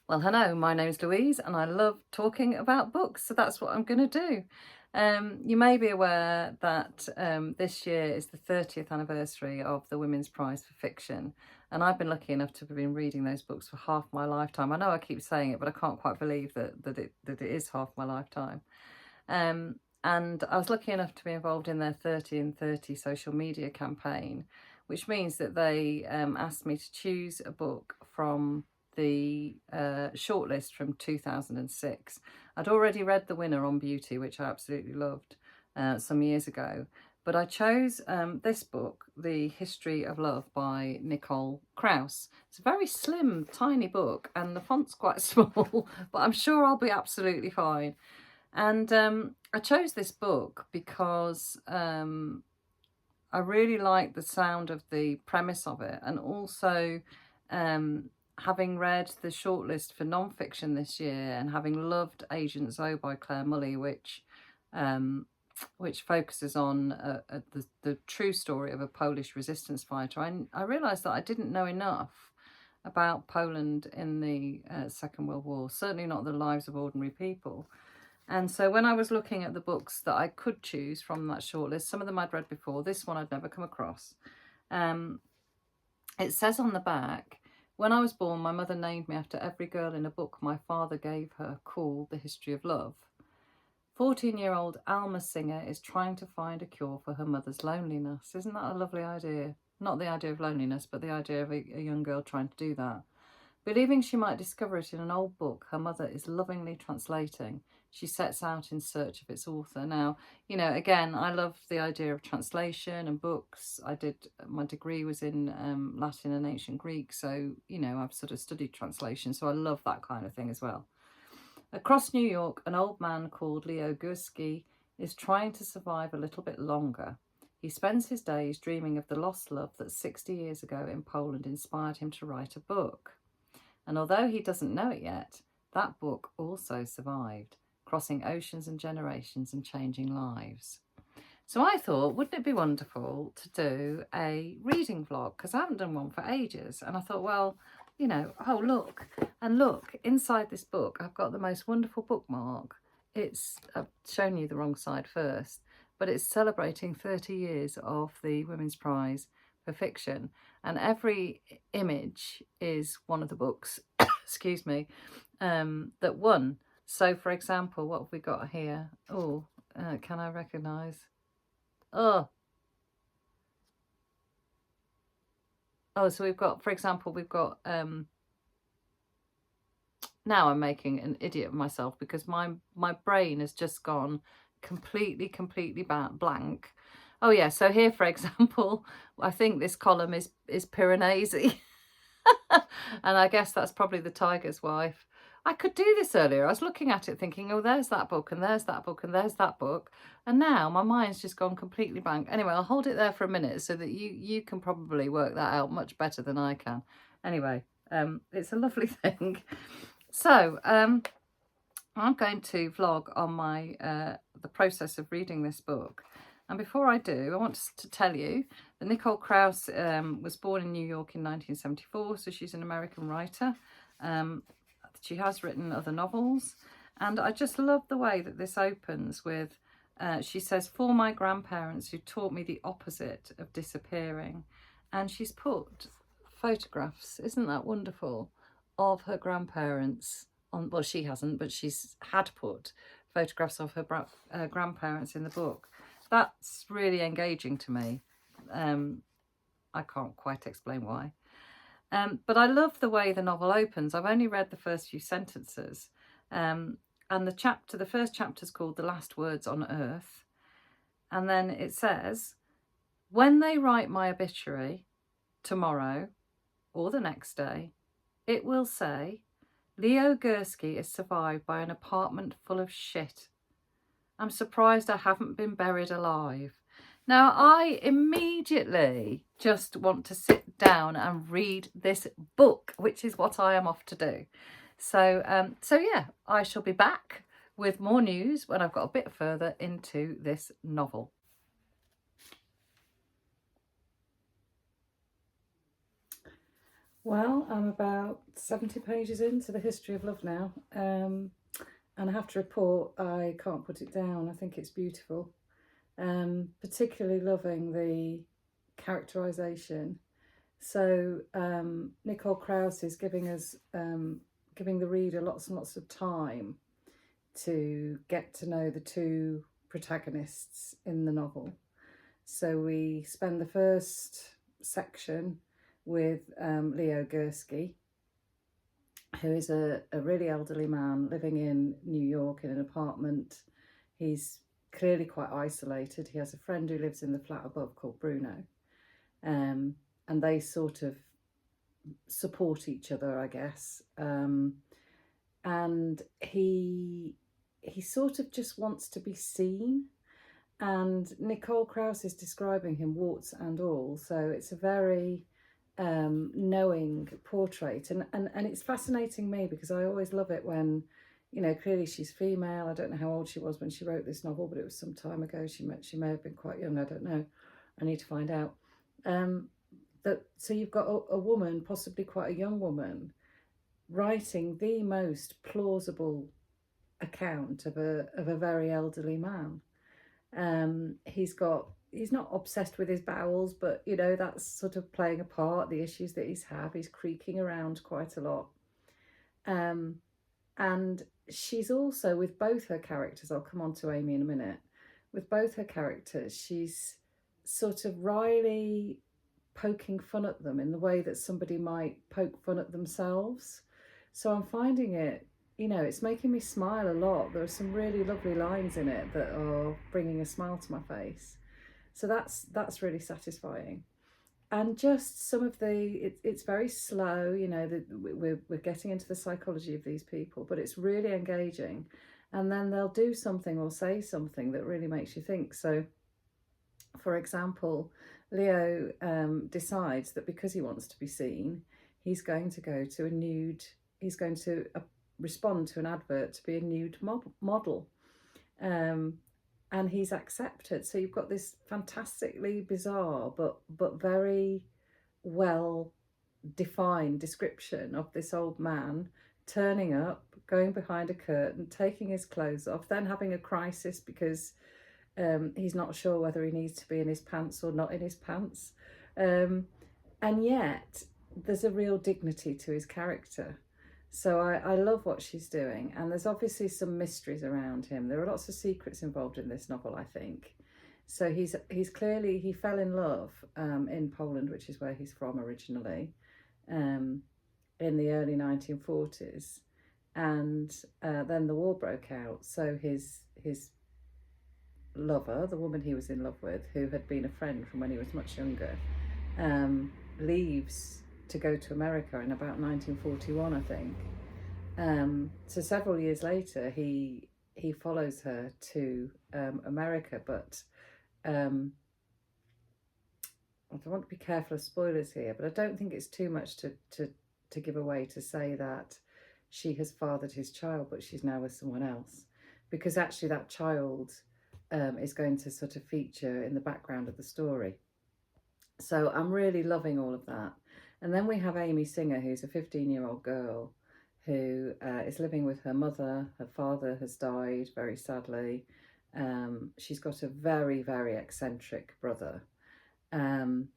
Well, hello, my name's Louise and I love talking about books, so that's what I'm going to do. You may be aware that this year is the 30th anniversary of the Women's Prize for Fiction, and I've been lucky enough to have been reading those books for half my lifetime. I know I keep saying it, but I can't quite believe that it is half my lifetime. And I was lucky enough to be involved in their 30 in 30 social media campaign, which means that they asked me to choose a book from the shortlist from 2006. I'd already read the winner on Beauty, which I absolutely loved some years ago, but I chose this book, The History of Love by Nicole Krauss. It's a very slim, tiny book and the font's quite small, but I'm sure I'll be absolutely fine. And I chose this book because I really like the sound of the premise of it, and also having read the shortlist for non-fiction this year and having loved Agent Zoe by Claire Mully, which focuses on the true story of a Polish resistance fighter, I realised that I didn't know enough about Poland in the Second World War, certainly not the lives of ordinary people. And so when I was looking at the books that I could choose from that shortlist, some of them I'd read before, this one I'd never come across. It says on the back, when I was born, my mother named me after every girl in a book my father gave her called The History of Love. 14-year-old Alma Singer is trying to find a cure for her mother's loneliness. Isn't that a lovely idea? Not the idea of loneliness, but the idea of a young girl trying to do that. Believing she might discover it in an old book her mother is lovingly translating, she sets out in search of its author. Now, again, I love the idea of translation and books. My degree was in Latin and ancient Greek, so, I've sort of studied translation, so I love that kind of thing as well. Across New York, an old man called Leo Gurski is trying to survive a little bit longer. He spends his days dreaming of the lost love that 60 years ago in Poland inspired him to write a book. And although he doesn't know it yet, that book also survived, crossing oceans and generations and changing lives. So I thought, wouldn't it be wonderful to do a reading vlog? Because I haven't done one for ages. And I thought, well, oh, look. And look, inside this book, I've got the most wonderful bookmark. I've shown you the wrong side first, but it's celebrating 30 years of the Women's Prize for Fiction. And every image is one of the books, excuse me, that won. So, for example, what have we got here? Oh, can I recognise? Oh, so we've got, for example, now I'm making an idiot of myself because my brain has just gone completely blank. Oh yeah, so here, for example, I think this column is Piranesi. And I guess that's probably the tiger's wife. I could do this earlier. I was looking at it thinking, oh, there's that book and there's that book and there's that book. And now my mind's just gone completely blank. Anyway, I'll hold it there for a minute so that you can probably work that out much better than I can. Anyway, it's a lovely thing. So I'm going to vlog on my the process of reading this book. And before I do, I want to tell you that Nicole Krauss was born in New York in 1974, so she's an American writer. She has written other novels, and I just love the way that this opens with, she says, for my grandparents who taught me the opposite of disappearing. And she's put photographs, isn't that wonderful, of her grandparents on, well, she hasn't, but she's had put photographs of her grandparents in the book. That's really engaging to me. I can't quite explain why. But I love the way the novel opens. I've only read the first few sentences. And the first chapter is called The Last Words on Earth. And then it says, when they write my obituary tomorrow or the next day, it will say, Leo Gurski is survived by an apartment full of shit. I'm surprised I haven't been buried alive. Now, I immediately just want to sit down and read this book, which is what I am off to do. So yeah, I shall be back with more news when I've got a bit further into this novel. Well, I'm about 70 pages into the history of love now, and I have to report I can't put it down. I think it's beautiful, particularly loving the characterization. So Nicole Krauss is giving us, giving the reader lots and lots of time to get to know the two protagonists in the novel. So we spend the first section with Leo Gursky, who is a really elderly man living in New York in an apartment. He's clearly quite isolated. He has a friend who lives in the flat above called Bruno, and they sort of support each other, I guess. And he sort of just wants to be seen. And Nicole Krauss is describing him warts and all, so it's a very knowing portrait, and it's fascinating me because I always love it when, you know, clearly she's female. I don't know how old she was when she wrote this novel, but it was some time ago. She may have been quite young. I don't know. I need to find out. So you've got a woman, possibly quite a young woman, writing the most plausible account of a very elderly man. He's not obsessed with his bowels, but you know, that's sort of playing a part, the issues that he's creaking around quite a lot. And she's also, with both her characters, I'll come on to Amy in a minute, with both her characters, she's sort of wryly poking fun at them in the way that somebody might poke fun at themselves. So I'm finding it, you know, it's making me smile a lot. There are some really lovely lines in it that are bringing a smile to my face. So that's really satisfying. And just some of it's very slow, you know, we're getting into the psychology of these people, but it's really engaging. And then they'll do something or say something that really makes you think. So, for example, Leo decides that because he wants to be seen, he's going to go to he's going to respond to an advert to be a nude model. And he's accepted. So you've got this fantastically bizarre but very well defined description of this old man turning up, going behind a curtain, taking his clothes off, then having a crisis because he's not sure whether he needs to be in his pants or not in his pants. And yet there's a real dignity to his character. So I love what she's doing, and there's obviously some mysteries around him. There are lots of secrets involved in this novel, I think. So he fell in love in Poland, which is where he's from originally, in the early 1940s, and then the war broke out. So his lover, the woman he was in love with, who had been a friend from when he was much younger, leaves to go to America in about 1941, I think. So several years later, he follows her to America, but I don't want to be careful of spoilers here, but I don't think it's too much to give away to say that she has fathered his child, but she's now with someone else, because actually that child is going to sort of feature in the background of the story. So I'm really loving all of that. And then we have Amy Singer, who's a 15-year-old girl who is living with her mother. Her father has died, very sadly. She's got a very, very eccentric brother. And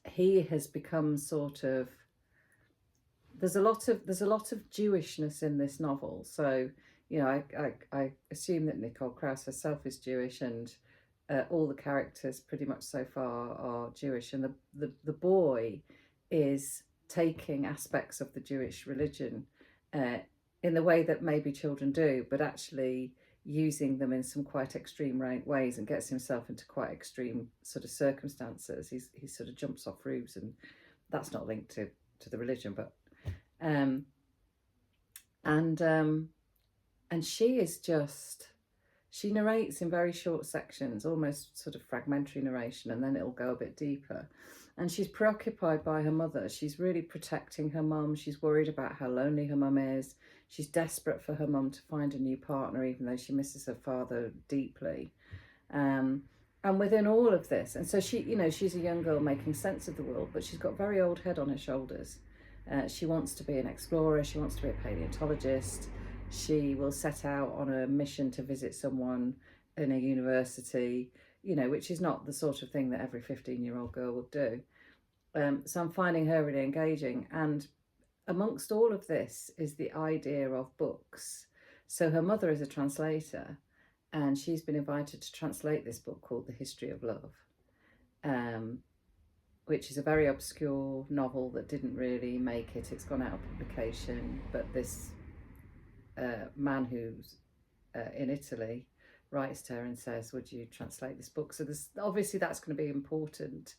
he has become sort of... There's a lot of Jewishness in this novel. So, you know, I assume that Nicole Krauss herself is Jewish, and all the characters pretty much so far are Jewish, and the boy is taking aspects of the Jewish religion in the way that maybe children do, but actually using them in some quite extreme ways, and gets himself into quite extreme sort of circumstances. He sort of jumps off roofs, and that's not linked to the religion, but and she is just... She narrates in very short sections, almost sort of fragmentary narration, and then it'll go a bit deeper. And she's preoccupied by her mother. She's really protecting her mum. She's worried about how lonely her mum is. She's desperate for her mum to find a new partner, even though she misses her father deeply. And And within all of this, and so she, you know, she's a young girl making sense of the world, but she's got a very old head on her shoulders. She wants to be an explorer. She wants to be a paleontologist. She will set out on a mission to visit someone in a university, you know, which is not the sort of thing that every 15-year-old girl would do. So I'm finding her really engaging. And amongst all of this is the idea of books. So her mother is a translator, and she's been invited to translate this book called The History of Love, which is a very obscure novel that didn't really make it. It's gone out of publication, but this man who's in Italy writes to her and says, would you translate this book? So there's, obviously that's going to be important,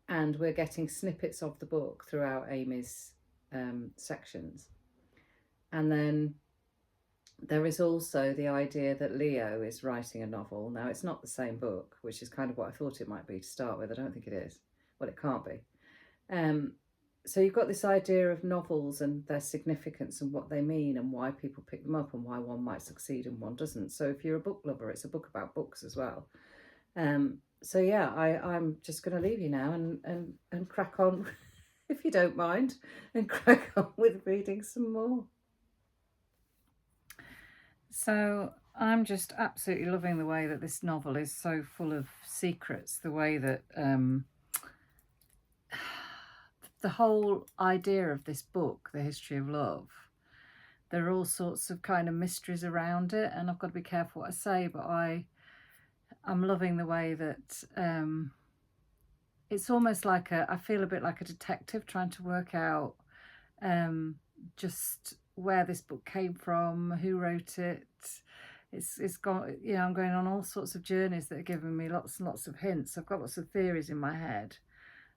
and we're getting snippets of the book throughout Amy's sections. And then there is also the idea that Leo is writing a novel. Now, it's not the same book, which is kind of what I thought it might be to start with. I don't think it is. Well, it can't be. So you've got this idea of novels and their significance and what they mean and why people pick them up and why one might succeed and one doesn't. So if you're a book lover, it's a book about books as well. So yeah, I'm just going to leave you now and crack on, if you don't mind, and crack on with reading some more. So I'm just absolutely loving the way that this novel is so full of secrets, the way that the whole idea of this book, The History of Love, there are all sorts of kind of mysteries around it, and I've got to be careful what I say, but I'm loving the way that it's almost like I feel a bit like a detective trying to work out just where this book came from, who wrote it. It's gone, you know, I'm going on all sorts of journeys that are giving me lots and lots of hints. I've got lots of theories in my head.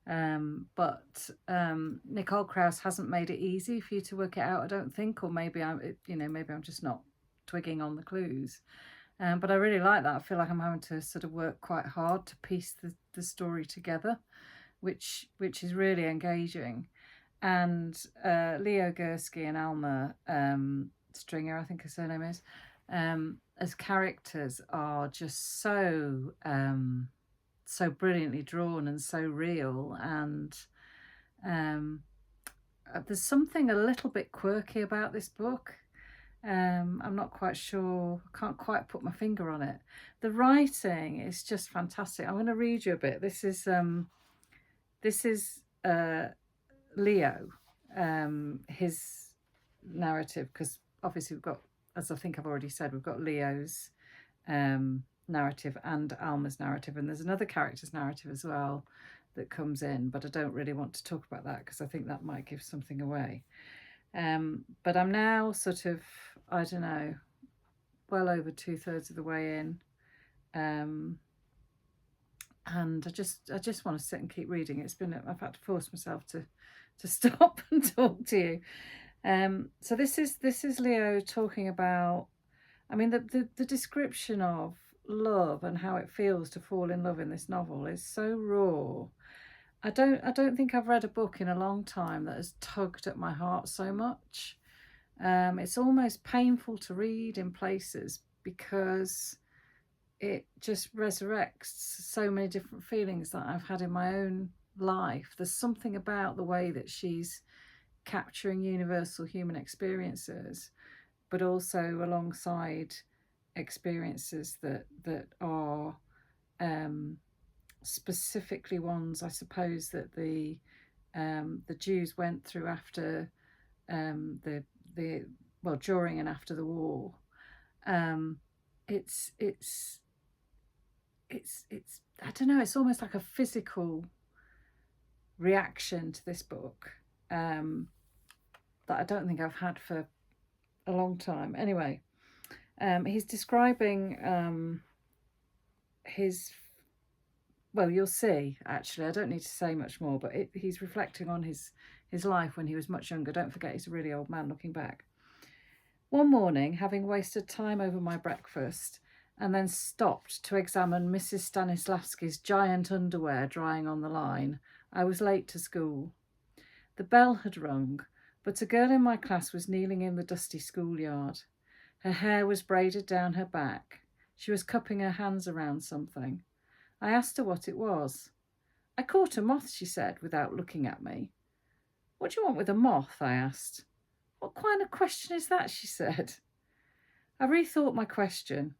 But Nicole Krauss hasn't made it easy for you to work it out, I don't think, or maybe maybe I'm just not twigging on the clues. But I really like that. I feel like I'm having to sort of work quite hard to piece the story together, which is really engaging. And Leo Gursky and Alma Stringer, I think her surname is, as characters are just so brilliantly drawn and so real. And there's something a little bit quirky about this book. I'm not quite sure, I can't quite put my finger on it. The writing is just fantastic. I'm going to read you a bit. This is Leo, his narrative, because obviously we've got, as I think I've already said, we've got Leo's narrative and Alma's narrative, and there's another character's narrative as well that comes in, but I don't really want to talk about that because I think that might give something away. But I'm now sort of, I don't know, well over 2/3 of the way in, and I just want to sit and keep reading. I've had to force myself to stop and talk to you. So this is Leo talking about, I mean, the description of love and how it feels to fall in love in this novel is so raw. I don't think I've read a book in a long time that has tugged at my heart so much. It's almost painful to read in places because it just resurrects so many different feelings that I've had in my own life. There's something about the way that she's capturing universal human experiences, but also alongside experiences that are specifically ones, I suppose, that the Jews went through after during and after the war. It's I don't know, it's almost like a physical reaction to this book that I don't think I've had for a long time. Anyway, he's describing you'll see, actually, I don't need to say much more, but he's reflecting on his life when he was much younger. Don't forget, he's a really old man looking back. One morning, having wasted time over my breakfast and then stopped to examine Mrs. Stanislavski's giant underwear drying on the line, I was late to school. The bell had rung, but a girl in my class was kneeling in the dusty schoolyard. Her hair was braided down her back. She was cupping her hands around something. I asked her what it was. I caught a moth, she said, without looking at me. What do you want with a moth? I asked. What kind of question is that? She said. I rethought my question.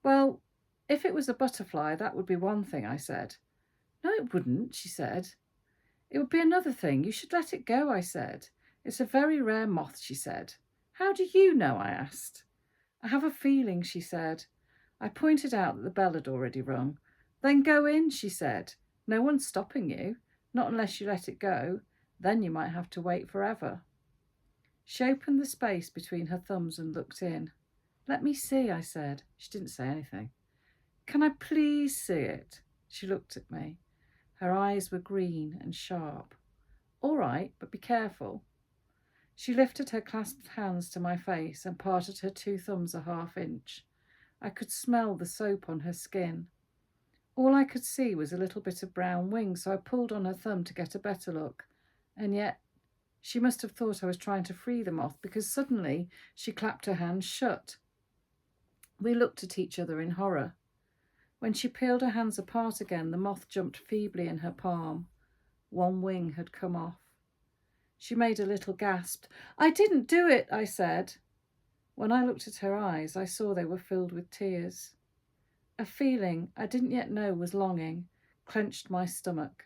Well, if it was a butterfly, that would be one thing, I said. No, it wouldn't, she said. It would be another thing. You should let it go, I said. It's a very rare moth, she said. How do you know? I asked. I have a feeling, she said. I pointed out that the bell had already rung. Then go in, she said. No one's stopping you, not unless you let it go. Then you might have to wait forever. She opened the space between her thumbs and looked in. Let me see, I said. She didn't say anything. Can I please see it? She looked at me. Her eyes were green and sharp. All right, but be careful. She lifted her clasped hands to my face and parted her two thumbs a half-inch. I could smell the soap on her skin. All I could see was a little bit of brown wing, so I pulled on her thumb to get a better look. And yet, she must have thought I was trying to free the moth, because suddenly she clapped her hands shut. We looked at each other in horror. When she peeled her hands apart again, the moth jumped feebly in her palm. One wing had come off. She made a little gasp. I didn't do it, I said. When I looked at her eyes, I saw they were filled with tears. A feeling I didn't yet know was longing clenched my stomach.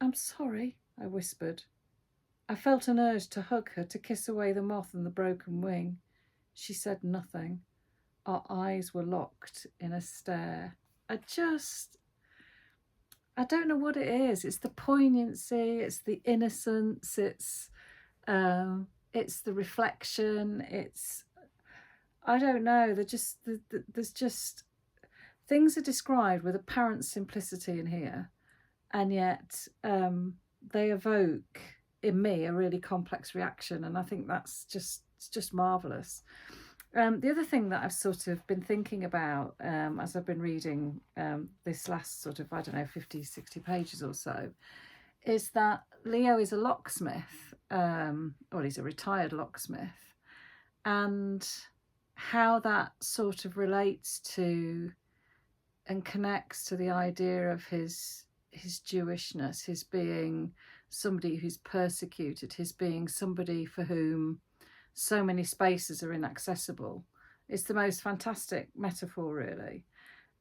I'm sorry, I whispered. I felt an urge to hug her, to kiss away the moth and the broken wing. She said nothing. Our eyes were locked in a stare. I don't know what it is. It's the poignancy, it's the innocence, it's the reflection, I don't know, there's just, things are described with apparent simplicity in here, and yet they evoke in me a really complex reaction, and I think that's just marvellous. The other thing that I've sort of been thinking about as I've been reading this last sort of, 50, 60 pages or so, is that Leo is a locksmith, he's a retired locksmith, and how that sort of relates to and connects to the idea of his Jewishness, his being somebody who's persecuted, his being somebody for whom so many spaces are inaccessible. It's the most fantastic metaphor, really.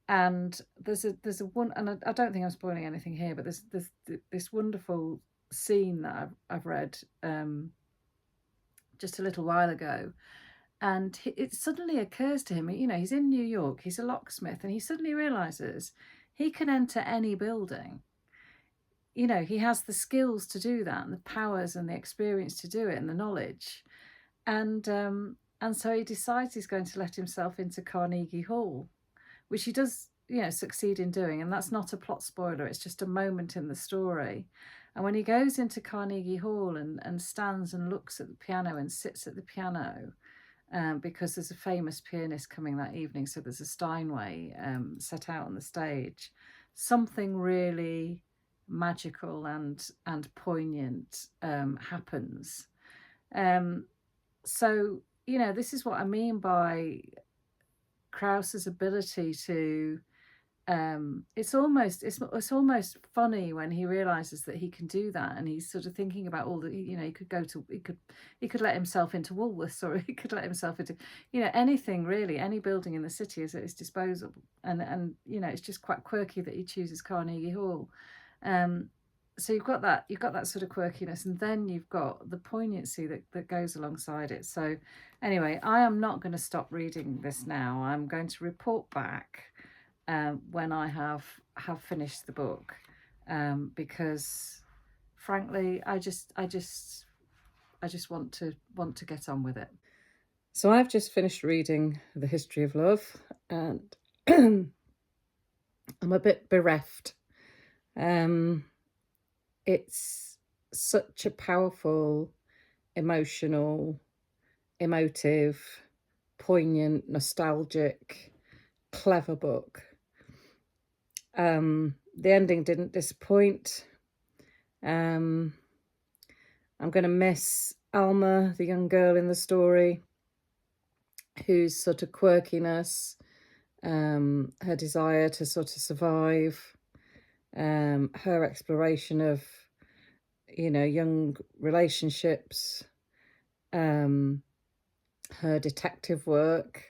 And there's a one, and I don't think I'm spoiling anything here, but there's this wonderful scene that I've read just a little while ago, and it suddenly occurs to him, he's in New York, he's a locksmith, and he suddenly realizes he can enter any building. He has the skills to do that, and the powers and the experience to do it, and the knowledge. And so he decides he's going to let himself into Carnegie Hall, which he does, succeed in doing. And that's not a plot spoiler. It's just a moment in the story. And when he goes into Carnegie Hall and stands and looks at the piano and sits at the piano, because there's a famous pianist coming that evening, so there's a Steinway set out on the stage, something really magical and poignant happens. So, this is what I mean by Krauss's ability to, it's almost funny when he realizes that he can do that, and he's sort of thinking about all the, he could let himself into Woolworths, or he could let himself into, anything really, any building in the city is at his disposal, and it's just quite quirky that he chooses Carnegie Hall. So you've got that sort of quirkiness, and then you've got the poignancy that goes alongside it. So anyway, I am not going to stop reading this now. I'm going to report back when I have finished the book, because frankly, I just want to get on with it. So I've just finished reading The History of Love, and I'm a bit bereft. It's such a powerful, emotional, emotive, poignant, nostalgic, clever book. The ending didn't disappoint. I'm going to miss Alma, the young girl in the story, whose sort of quirkiness her desire to sort of survive, her exploration of, young relationships, her detective work,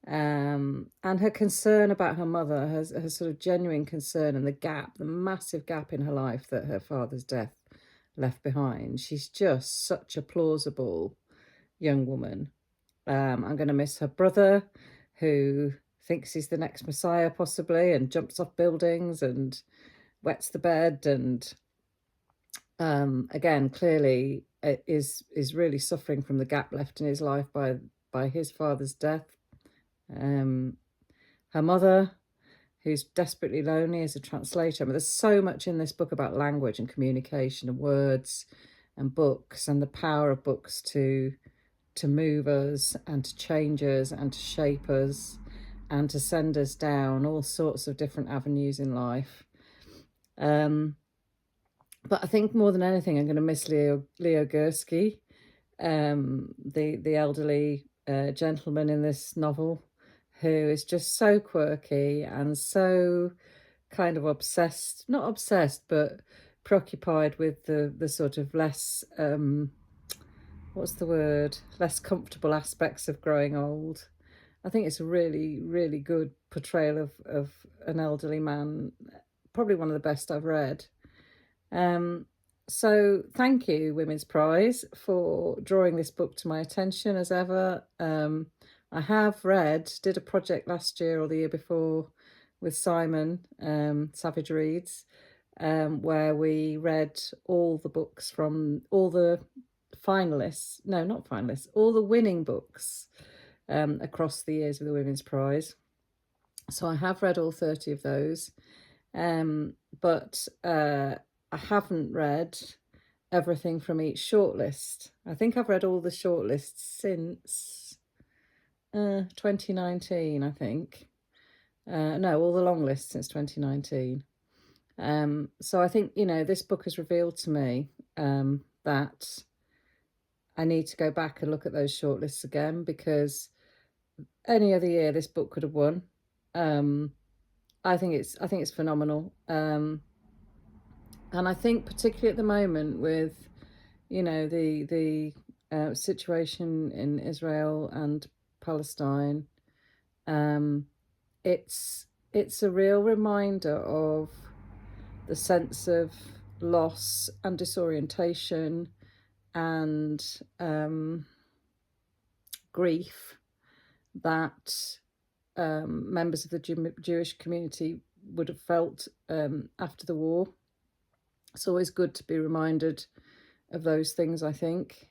and her concern about her mother, her sort of genuine concern, and the massive gap in her life that her father's death left behind. She's just such a plausible young woman. I'm going to miss her brother, who thinks he's the next Messiah, possibly, and jumps off buildings and wets the bed, and again, clearly is really suffering from the gap left in his life by his father's death. Her mother, who's desperately lonely as a translator. I mean, there's so much in this book about language and communication and words and books, and the power of books to move us and to change us and to shape us and to send us down all sorts of different avenues in life. But I think more than anything, I'm going to miss Leo Gursky, the elderly gentleman in this novel, who is just so quirky and so kind of not obsessed, but preoccupied with the sort of less, what's the word, less comfortable aspects of growing old. I think it's a really, really good portrayal of an elderly man, probably one of the best I've read. So thank you, Women's Prize, for drawing this book to my attention as ever. I have did a project last year or the year before with Simon, Savage Reads, where we read all the books from all the finalists, no, not finalists, all the winning books across the years of the Women's Prize. So I have read all 30 of those, but I haven't read everything from each shortlist. I think I've read all the shortlists since 2019, I think. No, all the long lists since 2019. So I think, this book has revealed to me that I need to go back and look at those shortlists again, because any other year this book could have won. I think it's phenomenal. And I think particularly at the moment with, the situation in Israel and Palestine, it's a real reminder of the sense of loss and disorientation and grief that members of the Jewish community would have felt after the war. It's always good to be reminded of those things, I think.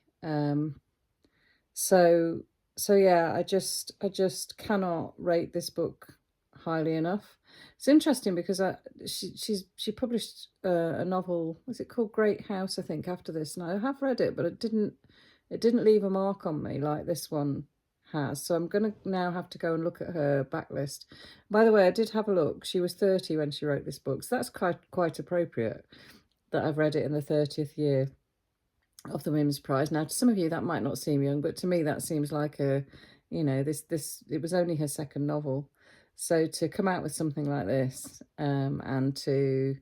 So yeah, I just cannot rate this book highly enough. It's interesting because she published a novel, what's it called, Great House, I think, after this, and I have read it, but it didn't leave a mark on me like this one has. So I'm going to now have to go and look at her backlist. By the way, I did have a look. She was 30 when she wrote this book, so that's quite appropriate that I've read it in the 30th year of the Women's Prize. Now, to some of you that might not seem young, but to me that seems like it was only her second novel. So to come out with something like this, and to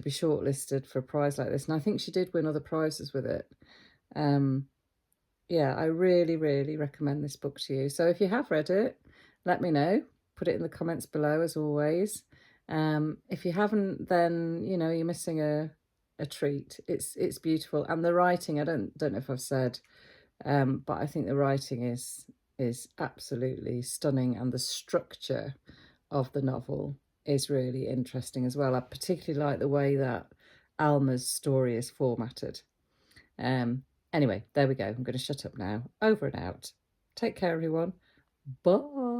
be shortlisted for a prize like this, and I think she did win other prizes with it. Yeah, I really, really recommend this book to you. So if you have read it, let me know. Put it in the comments below, as always. If you haven't, then you're missing a treat. It's beautiful, and the writing, I don't know if I've said, but I think the writing is absolutely stunning, and the structure of the novel is really interesting as well. I particularly like the way that Alma's story is formatted. Anyway, there we go. I'm going to shut up now. Over and out. Take care, everyone. Bye.